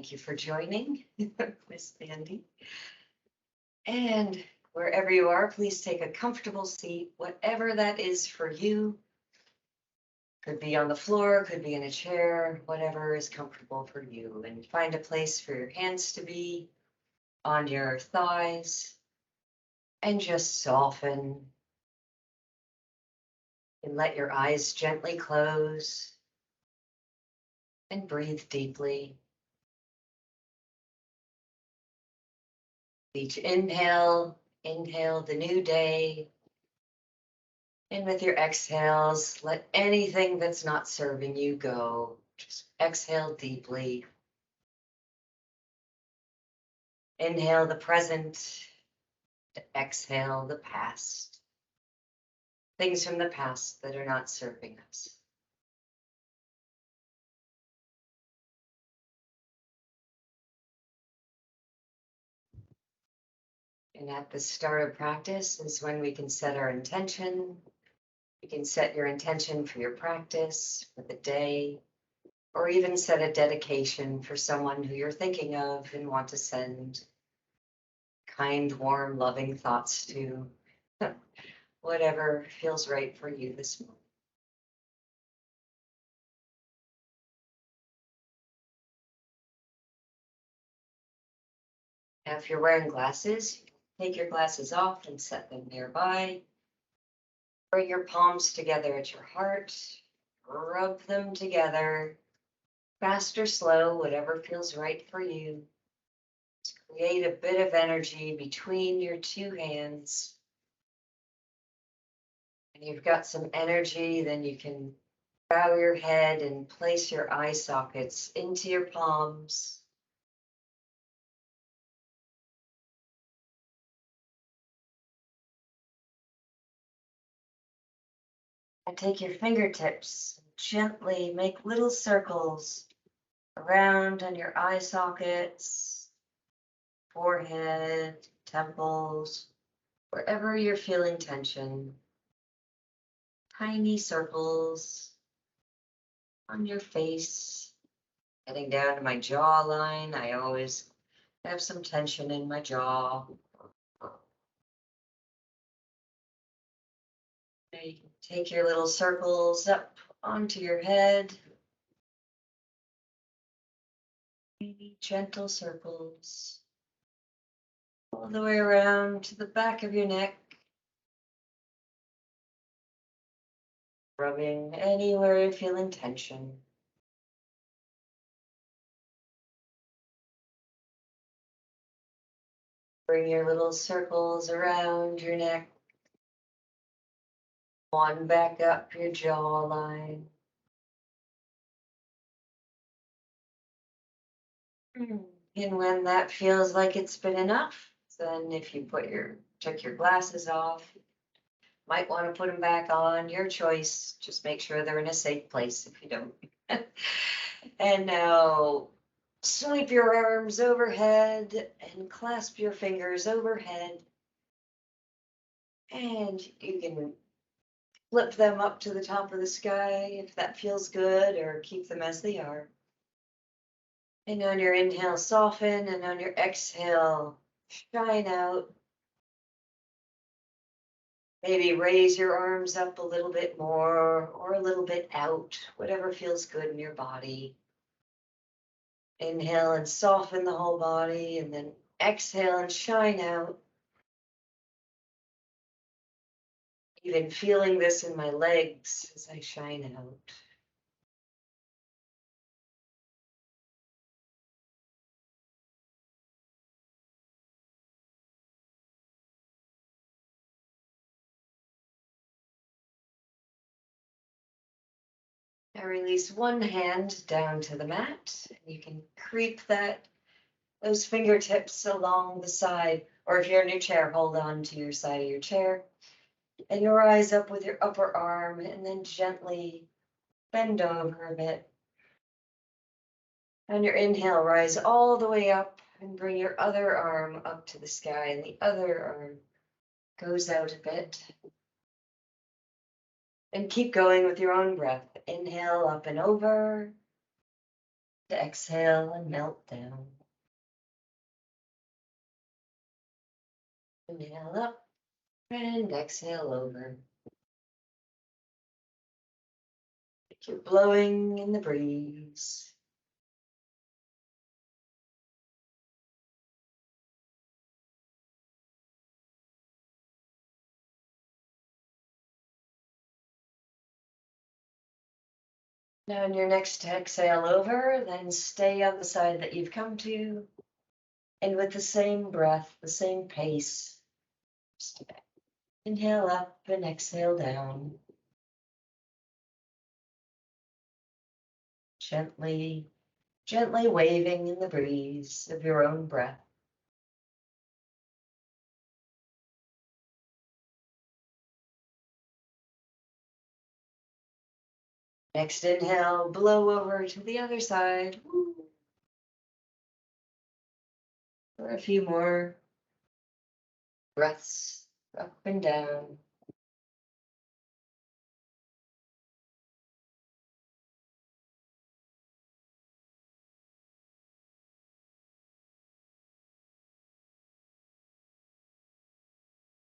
Thank you for joining, Miss Mandy. And wherever you are, please take a comfortable seat, whatever that is for you. Could be on the floor, could be in a chair, whatever is comfortable for you. And find a place for your hands to be on your thighs. And just soften. And let your eyes gently close. And breathe deeply. Each inhale the new day. And with your exhales, let anything that's not serving you go. Just exhale deeply. Inhale the present. Exhale the past. Things from the past that are not serving us. And at the start of practice is when we can set our intention. You can set your intention for your practice, for the day, or even set a dedication for someone who you're thinking of and want to send kind, warm, loving thoughts to. Whatever feels right for you this morning. Now, if you're wearing glasses, take your glasses off and set them nearby. Bring your palms together at your heart. Rub them together, fast or slow, whatever feels right for you. Just create a bit of energy between your two hands. And you've got some energy, then you can bow your head and place your eye sockets into your palms. And take your fingertips and gently make little circles around on your eye sockets, forehead, temples, wherever you're feeling tension. Tiny circles on your face, heading down to my jawline. I always have some tension in my jaw. You can take your little circles up onto your head. Maybe gentle circles all the way around to the back of your neck. Rubbing anywhere you're feeling tension. Bring your little circles around your neck. One back up your jawline. And when that feels like it's been enough, then if you took your glasses off, might want to put them back on, your choice. Just make sure they're in a safe place if you don't. And now sweep your arms overhead and clasp your fingers overhead. And you can flip them up to the top of the sky if that feels good, or keep them as they are. And on your inhale, soften, and on your exhale, shine out. Maybe raise your arms up a little bit more or a little bit out, whatever feels good in your body. Inhale and soften the whole body, and then exhale and shine out. Even feeling this in my legs as I shine out. Now release one hand down to the mat. You can creep those fingertips along the side, or if you're in your chair, hold on to your side of your chair. And you rise up with your upper arm and then gently bend over a bit. On your inhale, rise all the way up and bring your other arm up to the sky, and the other arm goes out a bit. And keep going with your own breath. Inhale up and over. To exhale and melt down. Inhale up and exhale over. Like you're blowing in the breeze. Now on your next exhale over, then stay on the side that you've come to. And with the same breath, the same pace, just inhale up and exhale down. Gently, gently waving in the breeze of your own breath. Next inhale, blow over to the other side. Woo. For a few more breaths up and down.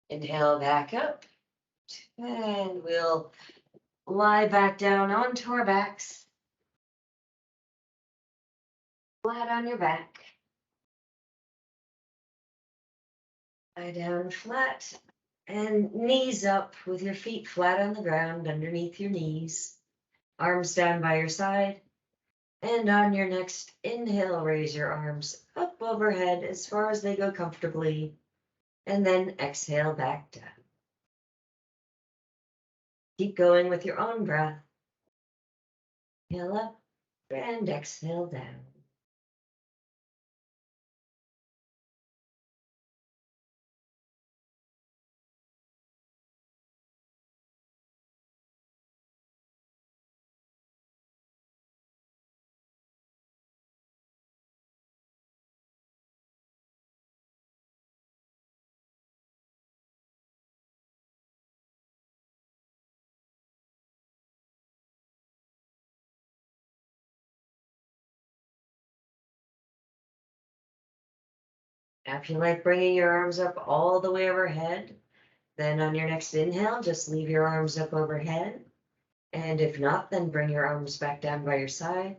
Inhale back up, and we'll lie back down onto our backs. Flat on your back. Lie down flat and knees up with your feet flat on the ground underneath your knees. Arms down by your side. And on your next inhale, raise your arms up overhead as far as they go comfortably. And then exhale back down. Keep going with your own breath. Inhale up and exhale down. Now, if you like bringing your arms up all the way overhead, then on your next inhale, just leave your arms up overhead. And if not, then bring your arms back down by your side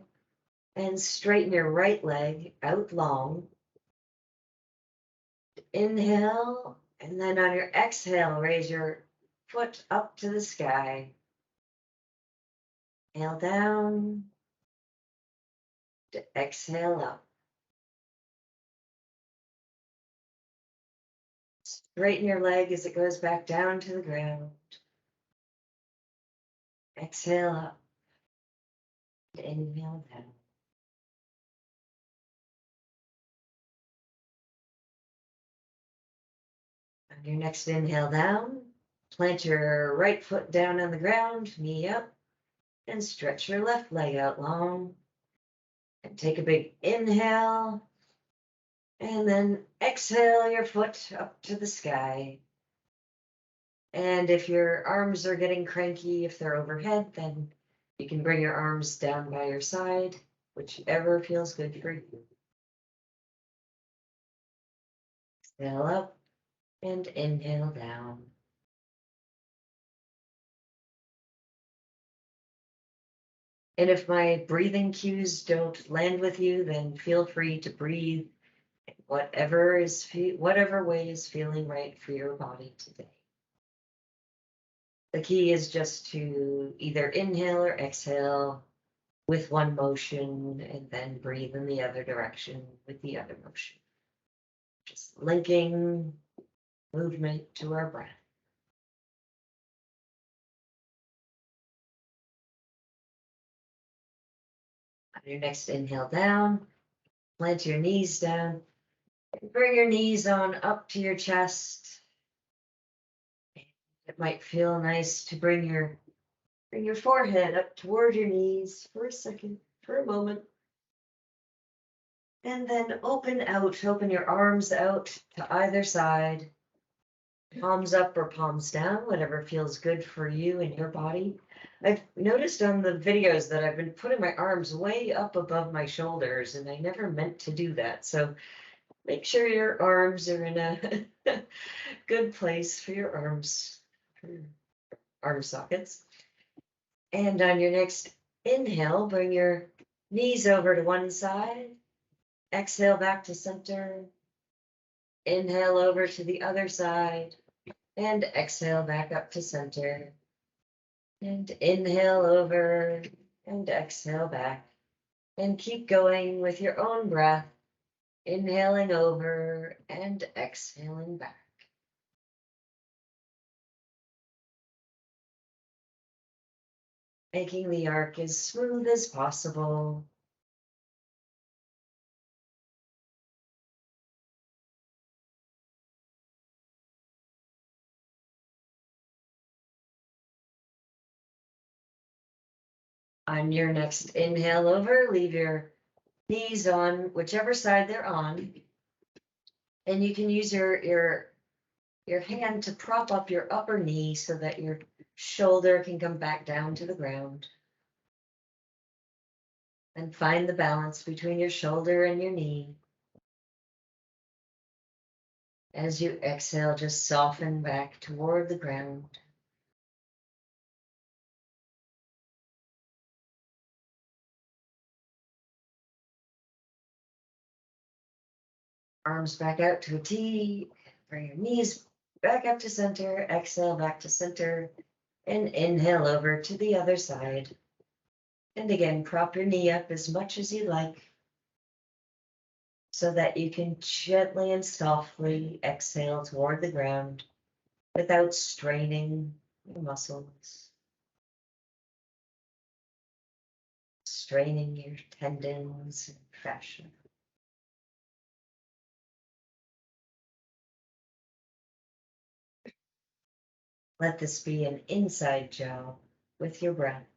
and straighten your right leg out long. Inhale, and then on your exhale, raise your foot up to the sky. Inhale down, to exhale up. Straighten your leg as it goes back down to the ground. Exhale up, and inhale down. On your next inhale down, plant your right foot down on the ground, knee up, and stretch your left leg out long. And take a big inhale, and then exhale your foot up to the sky. And if your arms are getting cranky, if they're overhead, then you can bring your arms down by your side, whichever feels good for you. Exhale up and inhale down. And if my breathing cues don't land with you, then feel free to breathe whatever way is feeling right for your body today. The key is just to either inhale or exhale with one motion and then breathe in the other direction with the other motion. Just linking movement to our breath. On your next inhale down, plant your knees down, and bring your knees on up to your chest. It might feel nice to bring your forehead up toward your knees for a second, for a moment. And then open your arms out to either side. palms up or palms down, whatever feels good for you and your body. I've noticed on the videos that I've been putting my arms way up above my shoulders, and I never meant to do that. So make sure your arms are in a good place for your arms, for your arm sockets. And on your next inhale, bring your knees over to one side. Exhale back to center. Inhale over to the other side. And exhale back up to center. And inhale over and exhale back. And keep going with your own breath. Inhaling over and exhaling back. Making the arc as smooth as possible. On your next inhale over, leave your knees on whichever side they're on. And you can use your hand to prop up your upper knee so that your shoulder can come back down to the ground. And find the balance between your shoulder and your knee. As you exhale, just soften back toward the ground. Arms back out to a T. Bring your knees back up to center. Exhale back to center. And inhale over to the other side. And again, prop your knee up as much as you like, so that you can gently and softly exhale toward the ground without straining your muscles, straining your tendons and fascia. Let this be an inside job with your breath.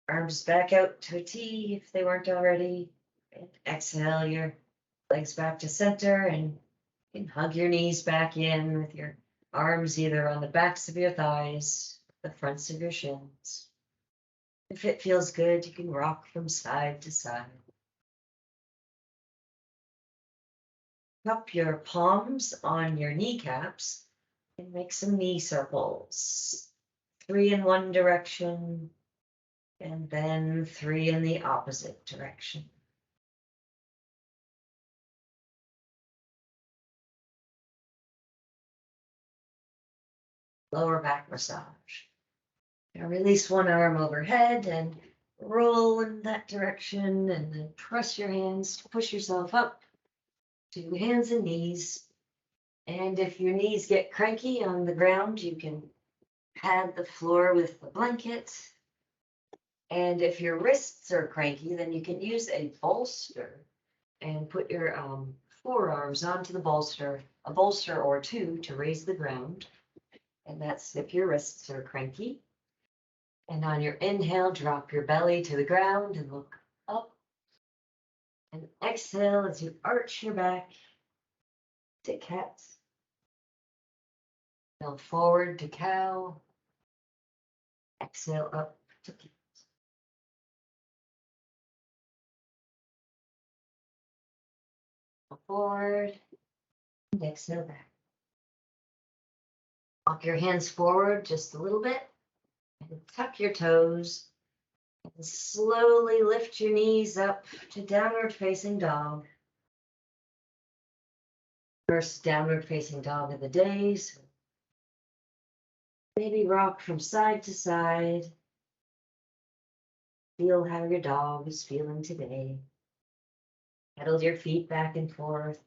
Arms back out to a T if they weren't already. And exhale your legs back to center, and you can hug your knees back in with your arms either on the backs of your thighs, the fronts of your shins. If it feels good, you can rock from side to side. Cup your palms on your kneecaps and make some knee circles. 3 in one direction, and then 3 in the opposite direction. Lower back massage. Now release one arm overhead and roll in that direction, and then press your hands, push yourself up to hands and knees. And if your knees get cranky on the ground, you can pad the floor with the blanket. And if your wrists are cranky, then you can use a bolster and put your forearms onto the bolster, a bolster or two to raise the ground. And that's if your wrists are cranky. And on your inhale, drop your belly to the ground and look up. And exhale as you arch your back to cat. Inhale forward to cow. Exhale up to cat. Forward and exhale back. Walk your hands forward just a little bit and tuck your toes. And slowly lift your knees up to downward facing dog. First downward facing dog of the day. So maybe rock from side to side. Feel how your dog is feeling today. Pedal your feet back and forth.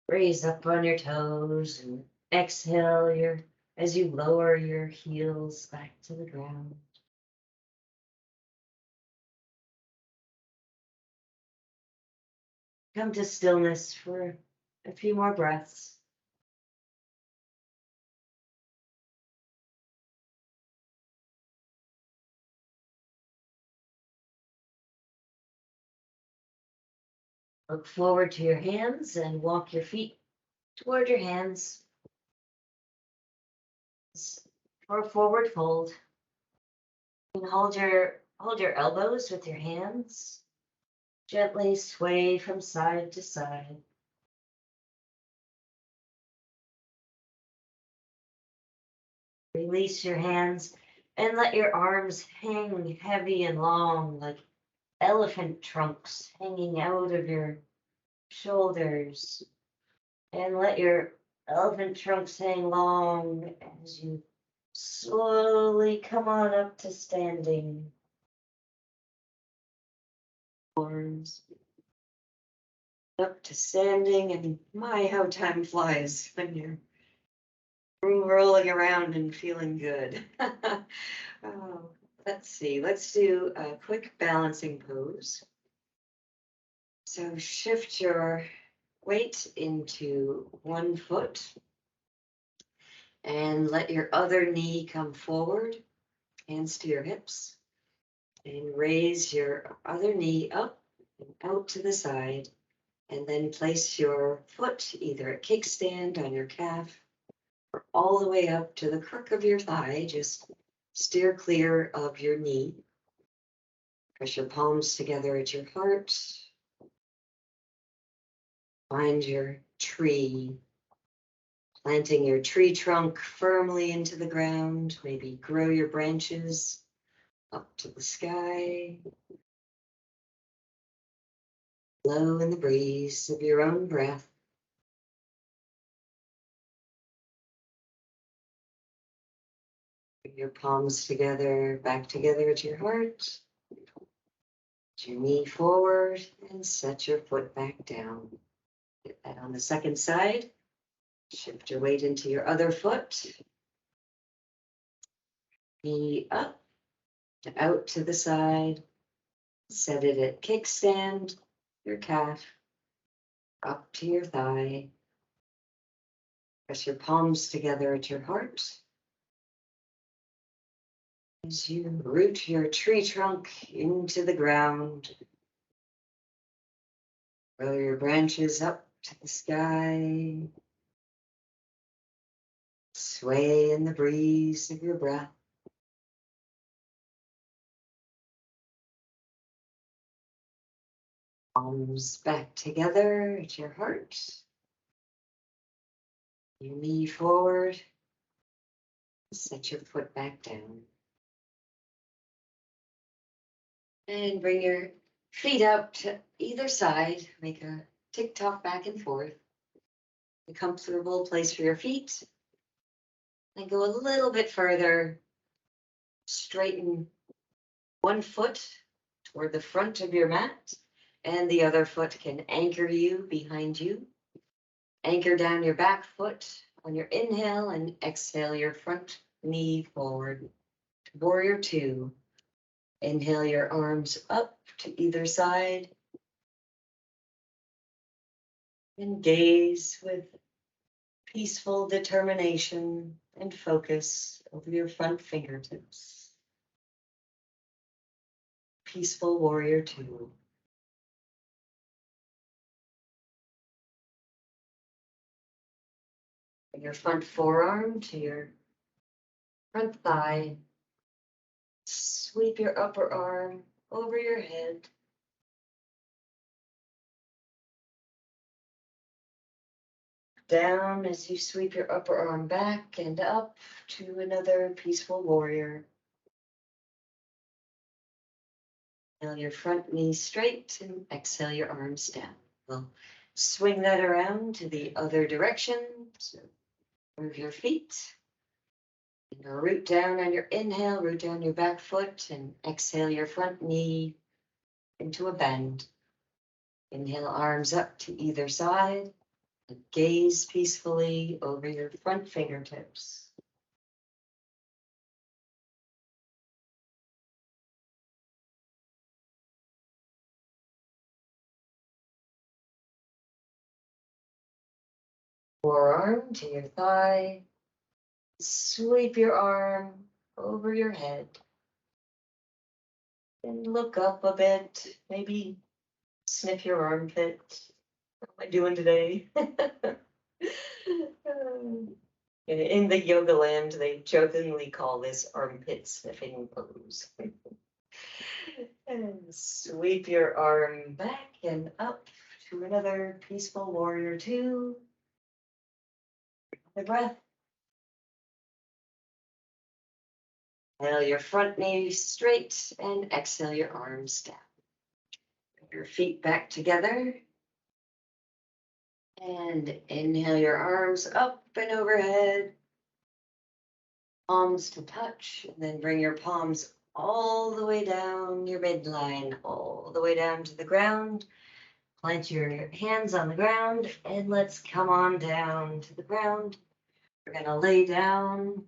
Raise up on your toes and exhale as you lower your heels back to the ground. Come to stillness for a few more breaths. Look forward to your hands and walk your feet toward your hands for a forward fold. You can hold your elbows with your hands. Gently sway from side to side. Release your hands and let your arms hang heavy and long like elephant trunks hanging out of your shoulders. And let your elephant trunks hang long as you slowly come on up to standing. Arms up to standing, and my, how time flies when you're rolling around and feeling good. Oh, let's see, let's do a quick balancing pose. So shift your weight into one foot and let your other knee come forward, hands to your hips, and raise your other knee up and out to the side, and then place your foot either at kickstand on your calf or all the way up to the crook of your thigh. Just steer clear of your knee. Press your palms together at your heart. Find your tree, planting your tree trunk firmly into the ground. Maybe grow your branches up to the sky. Blow in the breeze of your own breath. Bring your palms together, back together at your heart. Put your knee forward and set your foot back down. Get that on the second side. Shift your weight into your other foot. Knee up, out to the side. Set it at kickstand, your calf, up to your thigh. Press your palms together at your heart. As you root your tree trunk into the ground, grow your branches up to the sky, sway in the breeze of your breath. Palms back together at your heart. Your knee forward. Set your foot back down. And bring your feet up to either side. Make a tick-tock back and forth. A comfortable place for your feet. Then go a little bit further. Straighten one foot toward the front of your mat, and the other foot can anchor you behind you. Anchor down your back foot on your inhale and exhale your front knee forward. Warrior two. Inhale your arms up to either side. And gaze with peaceful determination and focus over your front fingertips. Peaceful warrior two. Bring your front forearm to your front thigh. Sweep your upper arm over your head. Down as you sweep your upper arm back and up to another peaceful warrior. Inhale your front knee straight and exhale your arms down. We'll swing that around to the other direction. So move your feet. And root down on your inhale, root down your back foot, and exhale your front knee into a bend. Inhale, arms up to either side. And gaze peacefully over your front fingertips. Forearm to your thigh. Sweep your arm over your head. And look up a bit, maybe Sniff your armpit. What am I doing today? In the yoga land, they jokingly call this armpit sniffing pose. And sweep your arm back and up to another peaceful warrior two. The breath. Inhale your front knee straight and exhale your arms down. Your feet back together. And inhale your arms up and overhead. Palms to touch, and then bring your palms all the way down your midline, all the way down to the ground. Plant your hands on the ground, and let's come on down to the ground. We're going to lay down.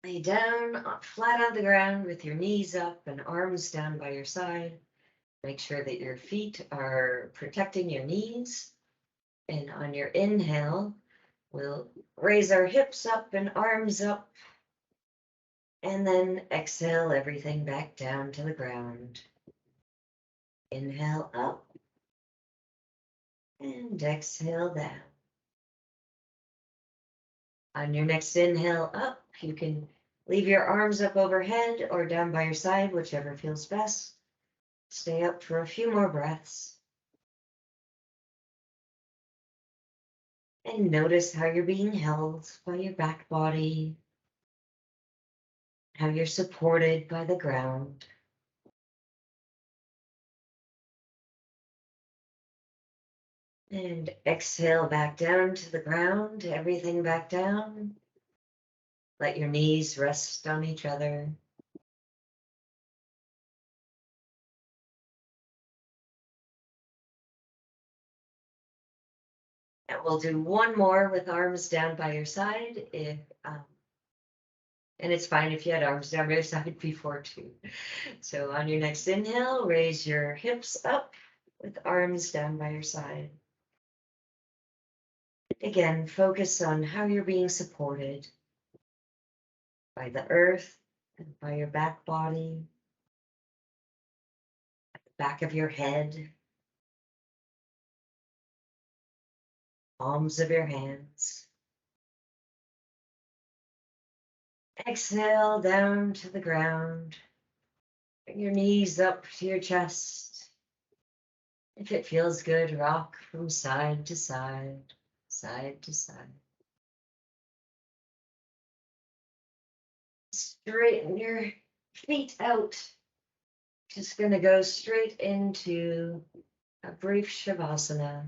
Lay down flat on the ground with your knees up and arms down by your side. Make sure that your feet are protecting your knees. And on your inhale, we'll raise our hips up and arms up. And then exhale everything back down to the ground. Inhale up. And exhale down. On your next inhale up, you can leave your arms up overhead or down by your side, whichever feels best. Stay up for a few more breaths. And notice how you're being held by your back body, how you're supported by the ground. And exhale back down to the ground, everything back down. Let your knees rest on each other. And we'll do one more with arms down by your side. And it's fine if you had arms down by your side before too. So on your next inhale, raise your hips up with arms down by your side. Again, focus on how you're being supported by the earth and by your back body, at the back of your head, palms of your hands. Exhale down to the ground. Bring your knees up to your chest. If it feels good, rock from side to side, side to side. Straighten your feet out. Just going to go straight into a brief shavasana.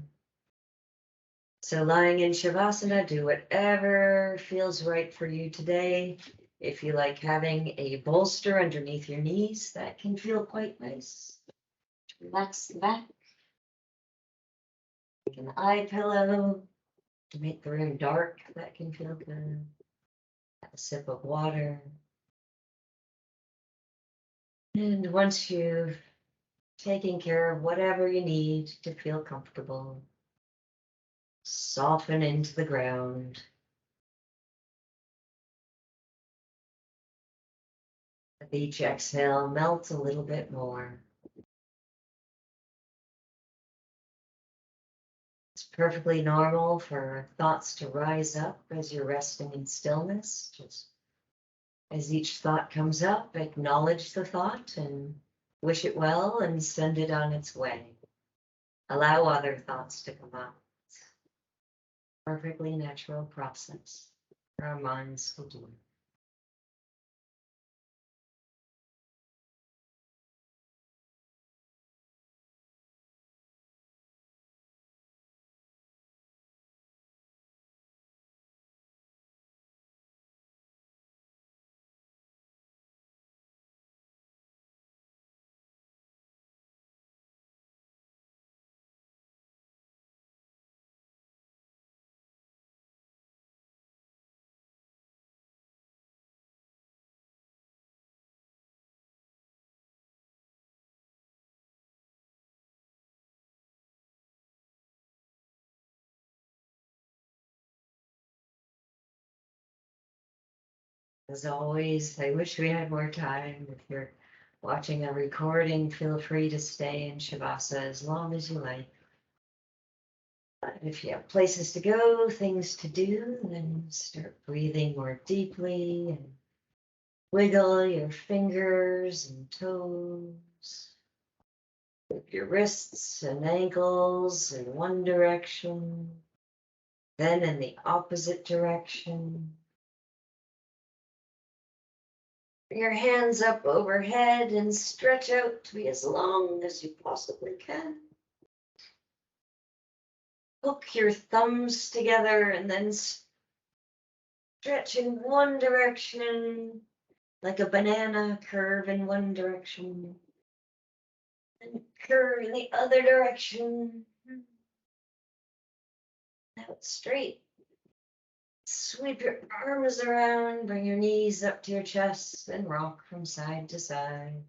So lying in shavasana, do whatever feels right for you today. If you like having a bolster underneath your knees, that can feel quite nice. Relax the back. Take an eye pillow to make the room dark. That can feel good. Have a sip of water. And once you've taken care of whatever you need to feel comfortable, soften into the ground. With each exhale, melt a little bit more. It's perfectly normal for thoughts to rise up as you're resting in stillness. Just as each thought comes up, acknowledge the thought and wish it well and send it on its way. Allow other thoughts to come up. It's a perfectly natural process. Our minds will do it. As always, I wish we had more time. If you're watching a recording, feel free to stay in Shavasana as long as you like. But if you have places to go, things to do, then start breathing more deeply and wiggle your fingers and toes. With your wrists and ankles in one direction, then in the opposite direction. Bring your hands up overhead and stretch out to be as long as you possibly can. Hook your thumbs together and then stretch in one direction, like a banana curve in one direction, and curve in the other direction. Out straight. Sweep your arms around, bring your knees up to your chest, and rock from side to side.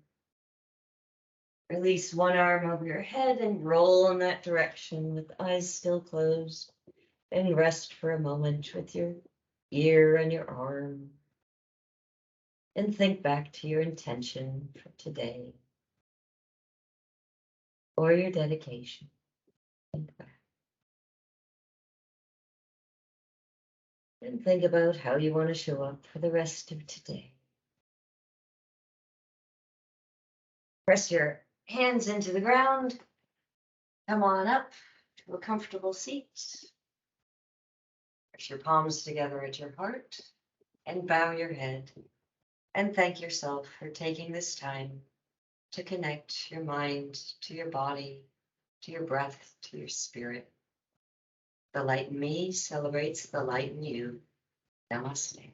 Release one arm over your head and roll in that direction with eyes still closed. And rest for a moment with your ear and your arm. And think back to your intention for today. Or your dedication. Think back. And think about how you want to show up for the rest of today. Press your hands into the ground. Come on up to a comfortable seat. Press your palms together at your heart and bow your head. And thank yourself for taking this time to connect your mind to your body, to your breath, to your spirit. The light in me celebrates the light in you. Namaste.